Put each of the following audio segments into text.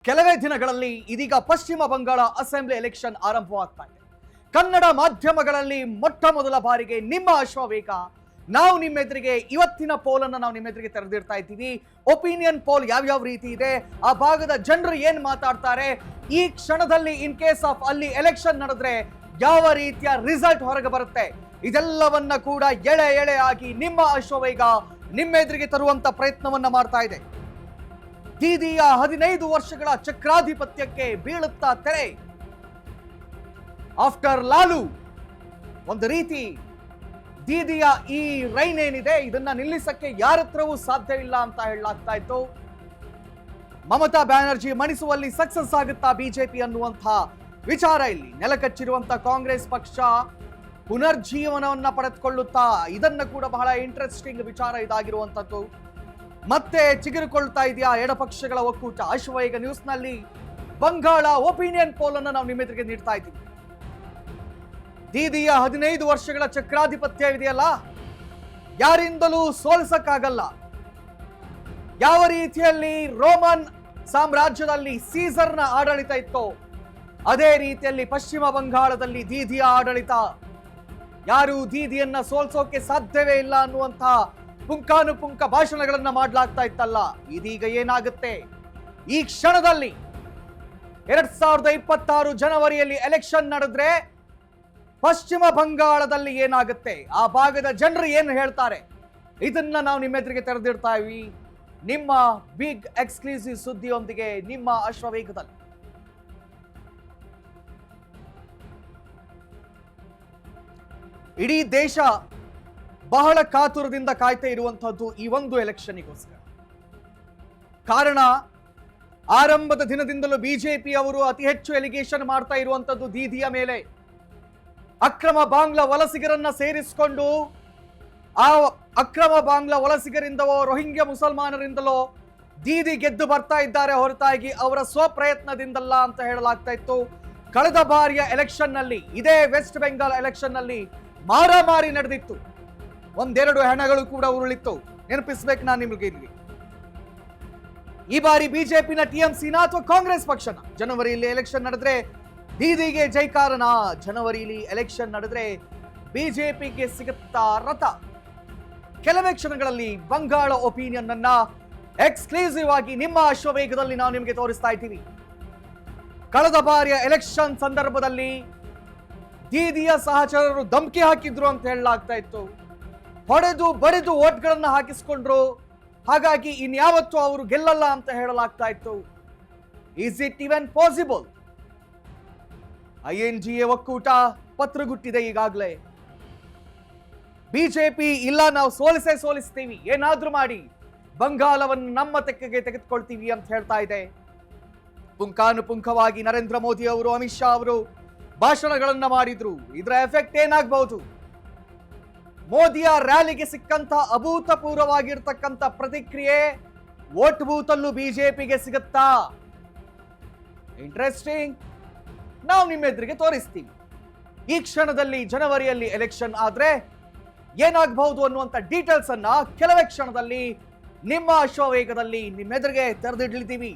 ಕೆಲವೇ ದಿನಗಳಲ್ಲಿ ಇದೀಗ ಪಶ್ಚಿಮ ಬಂಗಾಳ ಅಸೆಂಬ್ಲಿ ಎಲೆಕ್ಷನ್ ಆರಂಭವಾಗ್ತಾ ಇದೆ. ಕನ್ನಡ ಮಾಧ್ಯಮಗಳಲ್ಲಿ ಮೊಟ್ಟ ಮೊದಲ ಬಾರಿಗೆ ನಿಮ್ಮ ಅಶ್ವವೇಗ ನಾವು ನಿಮ್ಮ ಎದುರಿಗೆ ಇವತ್ತಿನ ಪೋಲ್ ಅನ್ನು ನಾವು ನಿಮ್ಮ ಎದುರಿಗೆ ತೆರೆದಿಡ್ತಾ ಇದ್ದೀವಿ. ಒಪಿನಿಯನ್ ಪೋಲ್ ಯಾವ್ಯಾವ ರೀತಿ ಇದೆ, ಆ ಭಾಗದ ಜನರು ಏನ್ ಮಾತಾಡ್ತಾರೆ, ಈ ಕ್ಷಣದಲ್ಲಿ ಇನ್ ಕೇಸ್ ಆಫ್ ಅಲ್ಲಿ ಎಲೆಕ್ಷನ್ ನಡೆದ್ರೆ ಯಾವ ರೀತಿಯ ರಿಸಲ್ಟ್ ಹೊರಗೆ ಬರುತ್ತೆ, ಇದೆಲ್ಲವನ್ನ ಕೂಡ ಎಳೆ ಎಳೆ ಆಗಿ ನಿಮ್ಮ ಅಶ್ವವೇಗ ನಿಮ್ಮ ಎದುರಿಗೆ ತರುವಂತ ಪ್ರಯತ್ನವನ್ನ ಮಾಡ್ತಾ ಇದೆ. ದೀದಿಯ 15 ವರ್ಷಗಳ ಚಕ್ರಾಧಿಪತ್ಯಕ್ಕೆ ಬೀಳುತ್ತಾ ತೆರೆ. ಆಫ್ಟರ್ ಲಾಲು ಒಂದು ರೀತಿ ದೀದಿಯ ಈ ರೈನ್ ಏನಿದೆ ಇದನ್ನ ನಿಲ್ಲಿಸಕ್ಕೆ ಯಾರತ್ರವೂ ಸಾಧ್ಯವಿಲ್ಲ ಅಂತ ಹೇಳಲಾಗ್ತಾ ಇತ್ತು. ಮಮತಾ ಬ್ಯಾನರ್ಜಿ ಮಣಿಸುವಲ್ಲಿ ಸಕ್ಸಸ್ ಆಗುತ್ತಾ ಬಿಜೆಪಿ ಅನ್ನುವಂಥ ವಿಚಾರ ಇಲ್ಲಿ ನೆಲಕಚ್ಚಿರುವಂತ ಕಾಂಗ್ರೆಸ್ ಪಕ್ಷ ಪುನರ್ಜೀವನವನ್ನ ಪಡೆದುಕೊಳ್ಳುತ್ತಾ, ಇದನ್ನ ಕೂಡ ಬಹಳ ಇಂಟ್ರೆಸ್ಟಿಂಗ್ ವಿಚಾರ ಇದಾಗಿರುವಂತದ್ದು. ಮತ್ತೆ ಚಿಗುರಿಕೊಳ್ತಾ ಇದೆಯಾ ಎಡಪಕ್ಷಗಳ ಒಕ್ಕೂಟ. ಅಶ್ವವೇಗ ನ್ಯೂಸ್ ನಲ್ಲಿ ಬಂಗಾಳ ಒಪಿನಿಯನ್ ಪೋಲ್ ಅನ್ನು ನಾವು ನಿಮ್ಮ ಎದುರಿಗೆ ನೀಡ್ತಾ ಇದ್ದೀವಿ. ದೀದಿಯ 15 ವರ್ಷಗಳ ಚಕ್ರಾಧಿಪತ್ಯ ಇದೆಯಲ್ಲ, ಯಾರಿಂದಲೂ ಸೋಲಿಸಕ್ಕಾಗಲ್ಲ. ಯಾವ ರೀತಿಯಲ್ಲಿ ರೋಮನ್ ಸಾಮ್ರಾಜ್ಯದಲ್ಲಿ ಸೀಸರ್ನ ಆಡಳಿತ ಇತ್ತೋ ಅದೇ ರೀತಿಯಲ್ಲಿ ಪಶ್ಚಿಮ ಬಂಗಾಳದಲ್ಲಿ ದೀದಿಯ ಆಡಳಿತ. ಯಾರು ದೀದಿಯನ್ನ ಸೋಲ್ಸೋಕೆ ಸಾಧ್ಯವೇ ಇಲ್ಲ ಅನ್ನುವಂಥ ಪುಂಖಾನುಪುಂಖ ಭಾಷಣಗಳನ್ನ ಮಾಡಲಾಗ್ತಾ ಇತ್ತಲ್ಲ, ಇದೀಗ ಏನಾಗುತ್ತೆ ಈ ಕ್ಷಣದಲ್ಲಿ 2026 ಜನವರಿಯಲ್ಲಿ ಎಲೆಕ್ಷನ್ ನಡೆದ್ರೆ ಪಶ್ಚಿಮ ಬಂಗಾಳದಲ್ಲಿ ಏನಾಗುತ್ತೆ, ಆ ಭಾಗದ ಜನರು ಏನು ಹೇಳ್ತಾರೆ, ಇದನ್ನ ನಾವು ನಿಮ್ಮ ಎದುರಿಗೆ ತೆರೆದಿಡ್ತಾ ಇವಿ ನಿಮ್ಮ ಬಿಗ್ ಎಕ್ಸ್ಕ್ಲೂಸಿವ್ ಸುದ್ದಿಯೊಂದಿಗೆ ನಿಮ್ಮ ಅಶ್ವವೇಗದಲ್ಲಿ. ಇಡೀ ದೇಶ ಬಹಳ ಕಾತುರದಿಂದ ಕಾಯ್ತಾ ಇರುವಂತಹದ್ದು ಈ ಒಂದು ಎಲೆಕ್ಷನ್ಗೋಸ್ಕರ. ಕಾರಣ ಆರಂಭದ ದಿನದಿಂದಲೂ ಬಿಜೆಪಿ ಅವರು ಅತಿ ಹೆಚ್ಚು ಎಲಿಗೇಷನ್ ಮಾಡ್ತಾ ಇರುವಂತದ್ದು ದೀದಿಯ ಮೇಲೆ. ಅಕ್ರಮ ಬಾಂಗ್ಲಾ ವಲಸಿಗರನ್ನ ಸೇರಿಸಿಕೊಂಡು ಆ ಅಕ್ರಮ ಬಾಂಗ್ಲಾ ವಲಸಿಗರಿಂದವೋ ರೋಹಿಂಗ್ಯಾ ಮುಸಲ್ಮಾನರಿಂದಲೋ ದೀದಿ ಗೆದ್ದು ಬರ್ತಾ ಇದ್ದಾರೆ ಹೊರತಾಗಿ ಅವರ ಸ್ವಪ್ರಯತ್ನದಿಂದಲ್ಲ ಅಂತ ಹೇಳಲಾಗ್ತಾ ಇತ್ತು. ಕಳೆದ ಬಾರಿಯ ಎಲೆಕ್ಷನ್ ನಲ್ಲಿ, ಇದೇ ವೆಸ್ಟ್ ಬೆಂಗಾಲ್ ಎಲೆಕ್ಷನ್ ನಲ್ಲಿ ಮಾರಾಮಾರಿ ನಡೆದಿತ್ತು. ಒಂದೆರಡು ಹೆಣಗಳು ಕೂಡ ಉರುಳಿತ್ತು, ನೆನಪಿಸ್ಬೇಕು ನಾನು ನಿಮಗೆ ಇಲ್ಲಿ. ಈ ಬಾರಿ ಬಿಜೆಪಿನ ಟಿಎಂಸಿನ ಅಥವಾ ಕಾಂಗ್ರೆಸ್ ಪಕ್ಷನ ಜನವರಿಯಲ್ಲಿ ಎಲೆಕ್ಷನ್ ನಡೆದ್ರೆ ದೀದಿಗೆ ಜೈಕಾರನ, ಜನವರಿಯಲ್ಲಿ ಎಲೆಕ್ಷನ್ ನಡೆದ್ರೆ ಬಿಜೆಪಿಗೆ ಸಿಗುತ್ತಾ ರಥ. ಕೆಲವೇ ಕ್ಷಣಗಳಲ್ಲಿ ಬಂಗಾಳ ಒಪಿನಿಯನ್ ಅನ್ನ ಎಕ್ಸ್ಕ್ಲೂಸಿವ್ ಆಗಿ ನಿಮ್ಮ ಅಶ್ವವೇಗದಲ್ಲಿ ನಾವು ನಿಮಗೆ ತೋರಿಸ್ತಾ ಇದ್ದೀವಿ. ಕಳೆದ ಬಾರಿಯ ಎಲೆಕ್ಷನ್ ಸಂದರ್ಭದಲ್ಲಿ ದೀದಿಯ ಸಹಚರರು ಧಮಕಿ ಹಾಕಿದ್ರು ಅಂತ ಹೇಳಲಾಗ್ತಾ ಇತ್ತು. ಹೊಡೆದು ಬಡಿದು ಓಟ್ಗಳನ್ನ ಹಾಕಿಸ್ಕೊಂಡ್ರು, ಹಾಗಾಗಿ ಇನ್ಯಾವತ್ತೂ ಅವರು ಗೆಲ್ಲಲ್ಲ ಅಂತ ಹೇಳಲಾಗ್ತಾ ಇತ್ತು. Is it even possible? INGA ಒಕ್ಕೂಟ ಪತ್ರಗುಟ್ಟಿದೆ ಈಗಾಗಲೇ. ಬಿಜೆಪಿ ಇಲ್ಲ, ನಾವು ಸೋಲಿಸ್ತೀವಿ, ಏನಾದ್ರೂ ಮಾಡಿ ಬಂಗಾಳವನ್ನು ನಮ್ಮ ತೆಕ್ಕೆಗೆ ತೆಗೆದುಕೊಳ್ತೀವಿ ಅಂತ ಹೇಳ್ತಾ ಇದೆ. ಪುಂಖಾನುಪುಂಖವಾಗಿ ನರೇಂದ್ರ ಮೋದಿ ಅವರು, ಅಮಿತ್ ಶಾ ಅವರು ಭಾಷಣಗಳನ್ನ ಮಾಡಿದ್ರು. ಇದರ ಎಫೆಕ್ಟ್ ಏನಾಗಬಹುದು? ಮೋದಿಯ ರ್ಯಾಲಿಗೆ ಸಿಕ್ಕಂತ ಅಭೂತಪೂರ್ವವಾಗಿರ್ತಕ್ಕಂಥ ಪ್ರತಿಕ್ರಿಯೆ ವೋಟ್ ಬೂತ್ ಅಲ್ಲೂ ಬಿಜೆಪಿಗೆ ಸಿಗುತ್ತಾ? ಇಂಟ್ರೆಸ್ಟಿಂಗ್, ನಾವು ನಿಮ್ಮ ಎದುರಿಗೆ ತೋರಿಸ್ತೀವಿ. ಈ ಕ್ಷಣದಲ್ಲಿ ಜನವರಿಯಲ್ಲಿ ಎಲೆಕ್ಷನ್ ಆದ್ರೆ ಏನಾಗಬಹುದು ಅನ್ನುವಂಥ ಡೀಟೇಲ್ಸ್ ಅನ್ನ ಕೆಲವೇ ಕ್ಷಣದಲ್ಲಿ ನಿಮ್ಮ ಅಶ್ವವೇಗದಲ್ಲಿ ನಿಮ್ಮ ಎದುರಿಗೆ ತೆರೆದಿಡ್ಲಿದ್ದೀವಿ.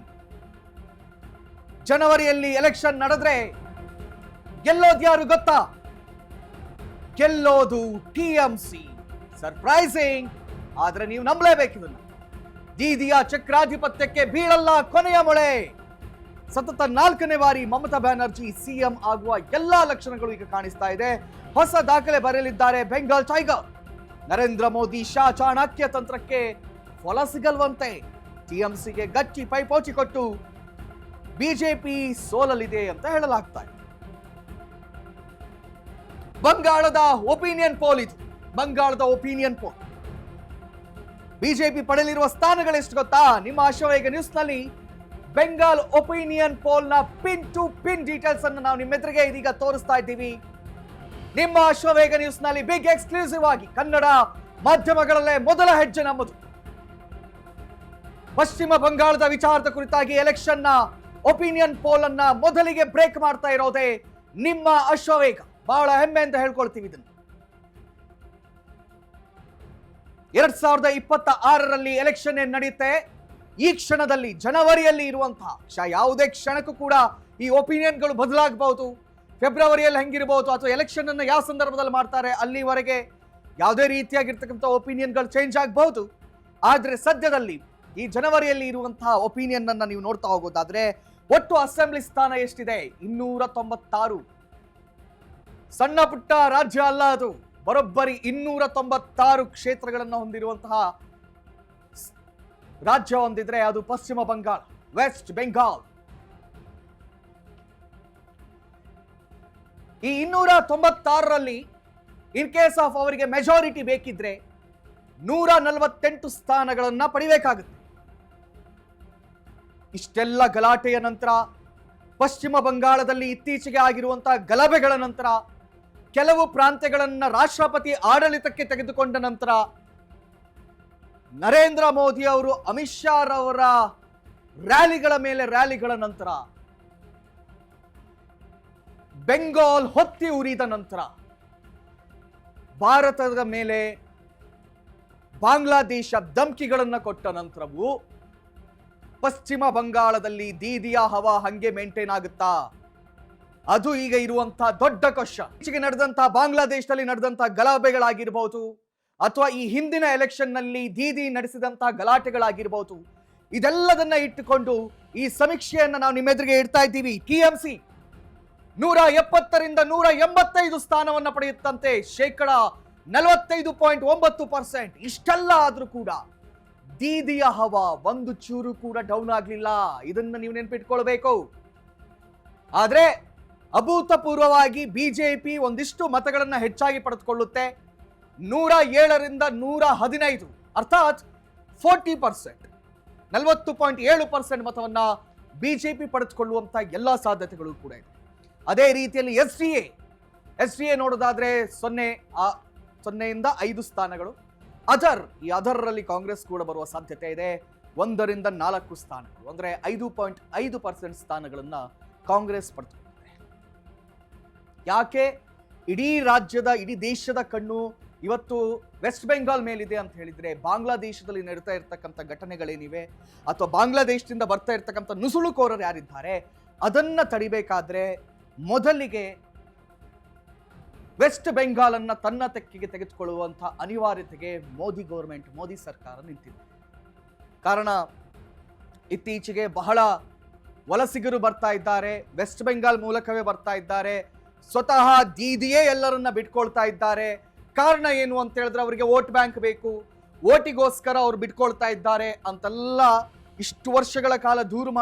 ಜನವರಿಯಲ್ಲಿ ಎಲೆಕ್ಷನ್ ನಡೆದ್ರೆ ಗೆಲ್ಲೋದ್ಯಾರು ಗೊತ್ತಾ? ಗೆಲ್ಲೋದು ಟಿಎಂಸಿ. ಸರ್ಪ್ರೈಸಿಂಗ್, ಆದ್ರೆ ನೀವು ನಂಬಲೇಬೇಕು ಇದನ್ನ. ದೀದಿಯ ಚಕ್ರಾಧಿಪತ್ಯಕ್ಕೆ ಬೀಳಲ್ಲ ಕೊನೆಯ ಮೊಳೆ. ಸತತ 4ನೇ ಬಾರಿ ಮಮತಾ ಬ್ಯಾನರ್ಜಿ ಸಿಎಂ ಆಗುವ ಎಲ್ಲಾ ಲಕ್ಷಣಗಳು ಈಗ ಕಾಣಿಸ್ತಾ ಇದೆ. ಹೊಸ ದಾಖಲೆ ಬರೆಯಲಿದ್ದಾರೆ ಬೆಂಗಾಲ್ ಟೈಗರ್. ನರೇಂದ್ರ ಮೋದಿ ಶಾ ಚಾಣಕ್ಯ ತಂತ್ರಕ್ಕೆ ಫಲ ಸಿಗಲ್ವಂತೆ. ಟಿಎಂಸಿಗೆ ಗಟ್ಟಿ ಪೈಪೋಟಿ ಕೊಟ್ಟು ಬಿಜೆಪಿ ಸೋಲಲಿದೆ ಅಂತ ಹೇಳಲಾಗ್ತಾ ಇದೆ. ಬಂಗಾಳದ ಒಪಿನಿಯನ್ ಪೋಲ್ ಇದು. ಬಂಗಾಳದ ಒಪಿನಿಯನ್ ಪೋಲ್ ಬಿಜೆಪಿ ಪಡೆಯಲಿರುವ ಸ್ಥಾನಗಳೆಷ್ಟು ಗೊತ್ತಾ? ನಿಮ್ಮ ಅಶ್ವವೇಗ ನ್ಯೂಸ್ ನಲ್ಲಿ ಬೆಂಗಾಲ್ ಒಪಿನಿಯನ್ ಪೋಲ್ ನ ಪಿನ್ ಟು ಪಿನ್ ಡೀಟೇಲ್ಸ್ ಅನ್ನು ನಾವು ನಿಮ್ಮ ಎದುರಿಗೆ ಇದೀಗ ತೋರಿಸ್ತಾ ಇದ್ದೀವಿ. ನಿಮ್ಮ ಅಶ್ವವೇಗ ನ್ಯೂಸ್ ನಲ್ಲಿ ಬಿಗ್ ಎಕ್ಸ್ಕ್ಲೂಸಿವ್ ಆಗಿ ಕನ್ನಡ ಮಾಧ್ಯಮಗಳಲ್ಲೇ ಮೊದಲ ಹೆಜ್ಜೆ ನಮ್ಮದು. ಪಶ್ಚಿಮ ಬಂಗಾಳದ ವಿಚಾರದ ಕುರಿತಾಗಿ ಎಲೆಕ್ಷನ್ ನ ಒಪಿನಿಯನ್ ಪೋಲ್ ಅನ್ನ ಮೊದಲಿಗೆ ಬ್ರೇಕ್ ಮಾಡ್ತಾ ಇರೋದೇ ನಿಮ್ಮ ಅಶ್ವವೇಗ. ಬಹಳ ಹೆಮ್ಮೆ ಅಂತ ಹೇಳ್ಕೊಳ್ತೀವಿ ಇದನ್ನು. 2026ರಲ್ಲಿ ಎಲೆಕ್ಷನ್ ಏನ್ ನಡೆಯುತ್ತೆ, ಈ ಕ್ಷಣದಲ್ಲಿ ಜನವರಿಯಲ್ಲಿ ಇರುವಂತಹ ಯಾವುದೇ ಕ್ಷಣಕ್ಕೂ ಕೂಡ ಈ ಒಪಿನಿಯನ್ಗಳು ಬದಲಾಗಬಹುದು. ಫೆಬ್ರವರಿಯಲ್ಲಿ ಹೆಂಗಿರಬಹುದು ಅಥವಾ ಎಲೆಕ್ಷನ್ ಅನ್ನು ಯಾವ ಸಂದರ್ಭದಲ್ಲಿ ಮಾಡ್ತಾರೆ ಅಲ್ಲಿವರೆಗೆ ಯಾವುದೇ ರೀತಿಯಾಗಿರ್ತಕ್ಕಂಥ ಒಪಿನಿಯನ್ಗಳು ಚೇಂಜ್ ಆಗಬಹುದು. ಆದ್ರೆ ಸದ್ಯದಲ್ಲಿ ಈ ಜನವರಿಯಲ್ಲಿ ಇರುವಂತಹ ಒಪಿನಿಯನ್ ಅನ್ನ ನೀವು ನೋಡ್ತಾ ಹೋಗೋದಾದ್ರೆ ಒಟ್ಟು ಅಸೆಂಬ್ಲಿ ಸ್ಥಾನ ಎಷ್ಟಿದೆ? 296. ಸಣ್ಣ ಪುಟ್ಟ ರಾಜ್ಯ ಅಲ್ಲ ಅದು. ಬರೋಬ್ಬರಿ 296 ಕ್ಷೇತ್ರಗಳನ್ನು ಹೊಂದಿರುವಂತಹ ರಾಜ್ಯ ಹೊಂದಿದ್ರೆ ಅದು ಪಶ್ಚಿಮ ಬಂಗಾಳ, ವೆಸ್ಟ್ ಬೆಂಗಾಲ್. ಈ 296ರಲ್ಲಿ ಇನ್ ಕೇಸ್ ಆಫ್ ಅವರಿಗೆ ಮೆಜಾರಿಟಿ ಬೇಕಿದ್ರೆ 148 ಸ್ಥಾನಗಳನ್ನ ಪಡಿಬೇಕಾಗುತ್ತೆ. ಇಷ್ಟೆಲ್ಲ ಗಲಾಟೆಯ ನಂತರ, ಪಶ್ಚಿಮ ಬಂಗಾಳದಲ್ಲಿ ಇತ್ತೀಚೆಗೆ ಆಗಿರುವಂತಹ ಗಲಭೆಗಳ ನಂತರ, ಕೆಲವು ಪ್ರಾಂತ್ಯಗಳನ್ನ ರಾಷ್ಟ್ರಪತಿ ಆಡಳಿತಕ್ಕೆ ತೆಗೆದುಕೊಂಡ ನಂತರ, ನರೇಂದ್ರ ಮೋದಿ ಅವರು ಅಮಿತ್ ಶಾ ರವರ ರ್ಯಾಲಿಗಳ ಮೇಲೆ ರ್ಯಾಲಿಗಳ ನಂತರ, ಬೆಂಗಾಲ್ ಹೊತ್ತಿ ಉರಿದ ನಂತರ, ಭಾರತದ ಮೇಲೆ ಬಾಂಗ್ಲಾದೇಶ ಧಮ್ಕಿಗಳನ್ನ ಕೊಟ್ಟ ನಂತರವೂ ಪಶ್ಚಿಮ ಬಂಗಾಳದಲ್ಲಿ ದೀದಿಯ ಹವಾ ಹಂಗೆ ಮೇಂಟೈನ್ ಆಗುತ್ತಾ? ಅದು ಈಗ ಇರುವಂತಹ ದೊಡ್ಡ ಕ್ವಶನ್. ಈಚೆಗೆ ನಡೆದಂತಹ ಬಾಂಗ್ಲಾದೇಶದಲ್ಲಿ ನಡೆದಂತಹ ಗಲಭೆಗಳಾಗಿರ್ಬಹುದು ಅಥವಾ ಈ ಹಿಂದಿನ ಎಲೆಕ್ಷನ್ ನಲ್ಲಿ ದೀದಿ ನಡೆಸಿದಂತಹ ಗಲಾಟೆಗಳಾಗಿರ್ಬಹುದು, ಇದೆಲ್ಲದನ್ನ ಇಟ್ಟುಕೊಂಡು ಈ ಸಮೀಕ್ಷೆಯನ್ನ ನಾವು ನಿಮ್ಮೆದುರಿಗೆ ಇಡ್ತಾ ಇದ್ದೀವಿ. ಟಿಎಂಸಿ 170ರಿಂದ 185 ಸ್ಥಾನವನ್ನ ಪಡೆಯುತ್ತಂತೆ, 45.9%. ಇಷ್ಟೆಲ್ಲ ಆದ್ರೂ ಕೂಡ ದೀದಿಯ ಹವಾ ಒಂದು ಚೂರು ಕೂಡ ಡೌನ್ ಆಗ್ಲಿಲ್ಲ. ಇದನ್ನ ನೀವು ನೆನಪಿಟ್ಕೊಳ್ಬೇಕು. ಆದ್ರೆ ಅಭೂತಪೂರ್ವವಾಗಿ ಬಿಜೆಪಿ ಒಂದಿಷ್ಟು ಮತಗಳನ್ನ ಹೆಚ್ಚಾಗಿ ಪಡೆದುಕೊಳ್ಳುತ್ತೆ. 107ರಿಂದ 115, ಅರ್ಥಾತ್ 40%, 40.7% ಮತವನ್ನ ಬಿಜೆಪಿ ಪಡೆದುಕೊಳ್ಳುವಂತ ಎಲ್ಲಾ ಸಾಧ್ಯತೆಗಳು ಕೂಡ ಇದೆ. ಅದೇ ರೀತಿಯಲ್ಲಿ ಎಸ್ ಡಿ ಎ ನೋಡೋದಾದ್ರೆ 0ಯಿಂದ 5 ಸ್ಥಾನಗಳು. ಈ ಅದರಲ್ಲಿ ಕಾಂಗ್ರೆಸ್ ಕೂಡ ಬರುವ ಸಾಧ್ಯತೆ ಇದೆ. 1ರಿಂದ 4 ಸ್ಥಾನಗಳು, ಅಂದ್ರೆ 5.5% ಸ್ಥಾನಗಳನ್ನ ಕಾಂಗ್ರೆಸ್ ಪಡೆದುಕೊಂಡಿದೆ. ಯಾಕೆ? ಇಡೀ ರಾಜ್ಯದ, ಇಡೀ ದೇಶದ ಕಣ್ಣು ಇವತ್ತು ವೆಸ್ಟ್ ಬೆಂಗಾಲ್ ಮೇಲಿದೆ ಅಂತ ಹೇಳಿದ್ರೆ, ಬಾಂಗ್ಲಾದೇಶದಲ್ಲಿ ನಡೀತಾ ಇರ್ತಕ್ಕಂಥ ಘಟನೆಗಳೇನಿವೆ ಅಥವಾ ಬಾಂಗ್ಲಾದೇಶದಿಂದ ಬರ್ತಾ ಇರ್ತಕ್ಕಂಥ ನುಸುಳುಕೋರರು ಯಾರಿದ್ದಾರೆ ಅದನ್ನ ತಡಿಬೇಕಾದ್ರೆ ಮೊದಲಿಗೆ ವೆಸ್ಟ್ ಬೆಂಗಾಲ್ ಅನ್ನ ತನ್ನ ತೆಕ್ಕೆಗೆ ತೆಗೆದುಕೊಳ್ಳುವಂತಹ ಅನಿವಾರ್ಯತೆಗೆ ಮೋದಿ ಸರ್ಕಾರ ನಿಂತಿದೆ. ಕಾರಣ ಇತ್ತೀಚೆಗೆ ಬಹಳ ವಲಸಿಗರು ಬರ್ತಾ ಇದ್ದಾರೆ, ವೆಸ್ಟ್ ಬೆಂಗಾಲ್ ಮೂಲಕವೇ ಬರ್ತಾ ಇದ್ದಾರೆ. ಸ್ವತಃ ದೀದಿಯೇ ಎಲ್ಲರನ್ನ ಬಿಟ್ಕೊಳ್ತಾ ಇದ್ದಾರೆ. ಕಾರಣ ಏನು ಅಂತ ಹೇಳಿದ್ರೆ ಅವರಿಗೆ ವೋಟ್ ಬ್ಯಾಂಕ್ ಬೇಕು, ಓಟಿಗೋಸ್ಕರ ಅವ್ರು ಬಿಟ್ಕೊಳ್ತಾ ಇದ್ದಾರೆ ಅಂತೆಲ್ಲ ಇಷ್ಟು ವರ್ಷಗಳ ಕಾಲ ದೂರು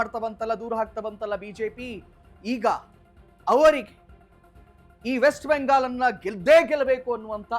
ಹಾಕ್ತಾ ಬಂತಲ್ಲ ಬಿಜೆಪಿ. ಈಗ ಅವರಿಗೆ ಈ ವೆಸ್ಟ್ ಬೆಂಗಾಲ್ ಅನ್ನ ಗೆಲ್ಲಬೇಕು ಅನ್ನುವಂತ